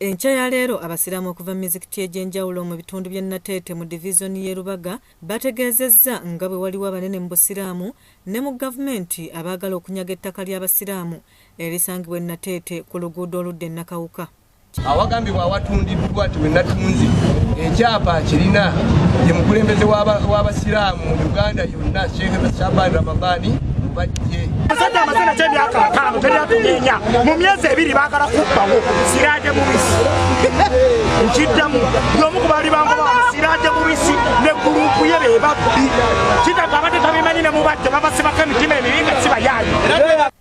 Enkya ya leero abasiraamu okuva mu mizikiti egy'enjawulo mu bitundu by'e Nateete mu divizoni y'e Lubaga bategeezezza nga bwe waliwo abanene mu busiraamu ne mu gavumenti abaagala okunyaga ettaka ly'abasiraamu erisangibwa e Nateete ku luguudo oludda e Nakawuka. Awagambibwa awatundiddwa ti we natunzi ekyapa kirina ye mukulembeze w'abasiraamu mu Uganda yonna Sheikh Shaban Ramadhani mubajje amasana ky'emyaka 5 teryatunyeenya mu myezi 2 baagala kubbawo siraje mubisi nkiddamu y'omu ku baali bangoba siraje mubisi ne gurupu ye be babbi kitaka abadde tabimanyi ne mubajje babasibako emitima emibi nga sibayaayi.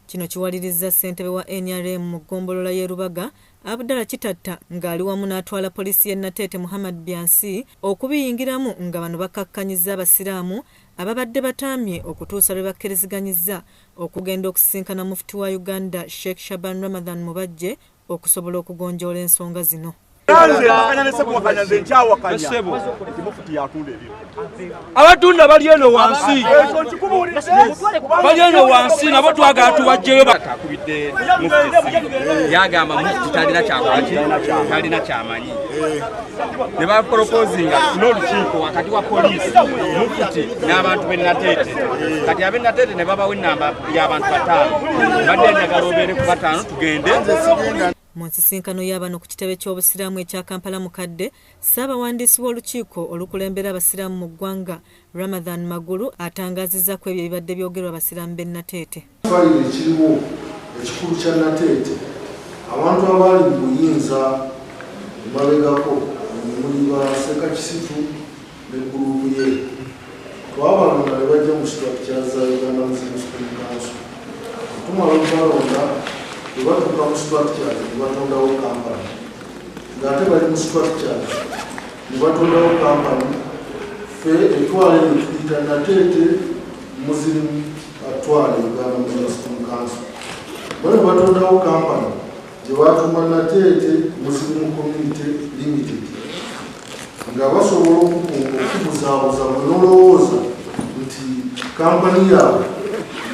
Kino kiwalirizza ssentebe wa NRM mu ggombolola y'e Lubaga Abdallah Kitatta ng'ali wamu n'atwala poliisi y'e Nateete Muhammad Byansi okubiyingiramu nga bano bakkakkanyizza abasiraamu ababadde bataamye okutuusa lwe bakkiriziganyizza okugenda okusisinkana mufti wa Uganda Sheikh Shaban Ramadhan Mubajje okusobola okugonjoola ensonga zino. Abatunda bali eno wansi nabo twagala tubajjeyo batakubidde mufti yagamba mufti talina kyakolaki talina kyamanyi ne baporopozinga n'olukiiko wakati wa poliisi mufti n'abantu b'e Nateete kati ab'e Nateete ne babawo ennamba y'abantu 5 badde njagala obeere ku 5 tugende. Mu nsisinkano y'abano ku kitebe ky'obusiraamu ekya Kampala mukadde Ssaabawandiisi w'olukiiko olukulembera abasiraamu mu ggwanga Ramadhan Magulu atangaazizza ku ebyo ebibadde byogerwa abasiraamu b'e Nateete. Fayiro ekiriwo ekikulu kya Nateete abantu abaali mu buyinza babegako muli baseka kisitu ne gurupu ye twabalonda ne bajja mu structure za Uganda Muslim School Council tumala okubalonda ebatuuka mu structure ne batondawo kampani ng'ate bali mu structure ne batondawo kampani fe etwale ne tuyita Nateete Muslim atwale Uganda Muslim School Council bano batondawo kampani gye batuma Nateete Muslim Community Limited nga basobola okubuzaabuza nolowooza nti kampani yaabwe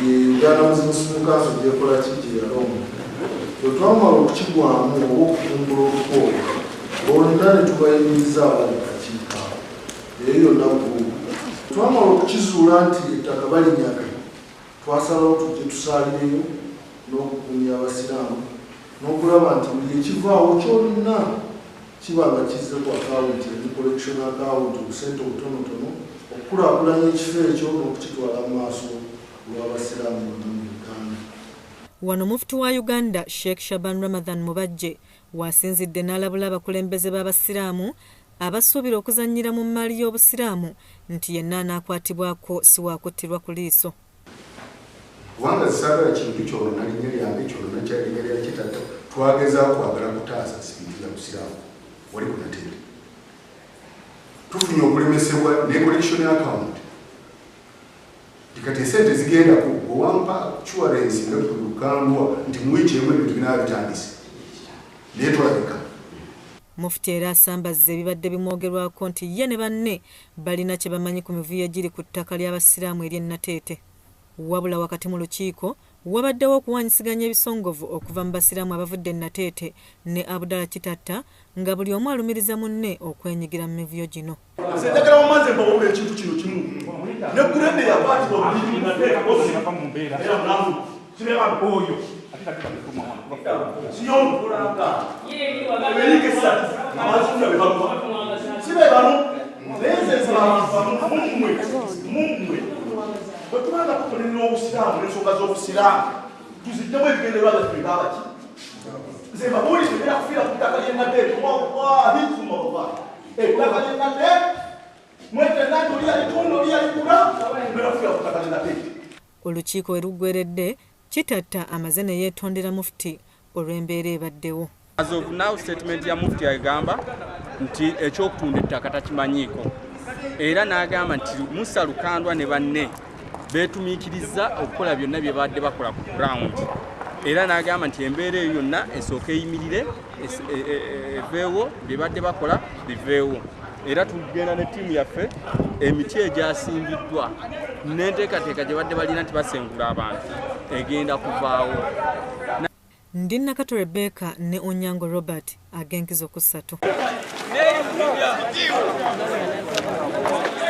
ye Uganda Muslim School Council gyekola ki gyeyalonda twamala okukigwamu oba okutumbula olukoola bonna ne tubayimiriza abali kakiika eyo yonna gurupu twamala okukizuula nti ettaka balinyaga twasalawo tujje tusaalireyo n'okukuumya abasiraamu n'okulaba nti buli ekivaawo kyonna kiba nga kizze ku akawunti eri collection akawunti obusente obutonotono okukulaakulanya ekifo ekyo n'okukitwala mu maaso olw'abasiraamu bonna mu Uganda. Wano mufti wa Uganda Sheikh Shaban Ramadhan Mubajje wasinzidde n'alabula abakulembeze b'abasiraamu abasuubira okuzannyira mu mmaali y'obusiraamu nti yenna anaakwatibwako si waakuttirwa ku liiso. Kubanga zisaagala kintu kyolona linnya lyange kyolona kyalinnya lya Kitatta twagezaako kwagala kutaasa sibingira busiraamu wali ku Nateete tufunye okulemesebwa ne collection account kati esente zigenda ku owampa assurance nga tulukambwa nti mu wiiki emu ebintu binaba bitandise naye tolabika. Mufti era asambazza ebibadde bimwogerwako nti ye ne banne balina kye bamanyi ku mivuyo egiri ku ttaka ly'abasiraamu ery'e Nateete. Wabula wakati mu lukiiko wabaddewo okuwanyisiganya ebisongovu okuva mu basiraamu abavudde e Nateete ne Abdallah Kitatta nga buli omu alumiriza munne okwenyigira mu mivuyo gino. Sendagala wamaze mbawulira ekintu kino kimu ne kurende yakwatibwa obulimi Nateete bava mu mbeera era mulamu kireba oyo siyomulanga eberike satu abazunga bebaluwa sibe bano mumwe bwetubanga tukolera obusiraamu n'ensonga z'obusiraamu tuziddemu ebigendererwa byaffe ng'abaki nze mbabuulire era kufiira ku ttaka ly'e Nateete oba ettaka ly'e Nateete mwetena nti oli yalitunda oli yaligula era kufiira ku ttaka ly'e Nateete. Olukiiko we luggweredde Kitatta amaze ne yeetondera mufti olw'embeera ebaddewo. As of now statement ya mufti agamba nti ekyokutunda ettaka takimanyiiko era n'agamba nti Musa Lukandwa ne banne beetumiikiriza okukola byonna bye badde bakola ku ground era n'agamba nti embeera eyo yonna esooka eyimirire eveewo bye badde bakola biveewo era tugenda ne ttiimu yaffe emiti egyasimbiddwa n'enteekateeka gye badde balina nti basengula abantu egenda kuvaawo. Ndi Nakato Rebecca ne Onyango Robert ag'enkizo ku 3.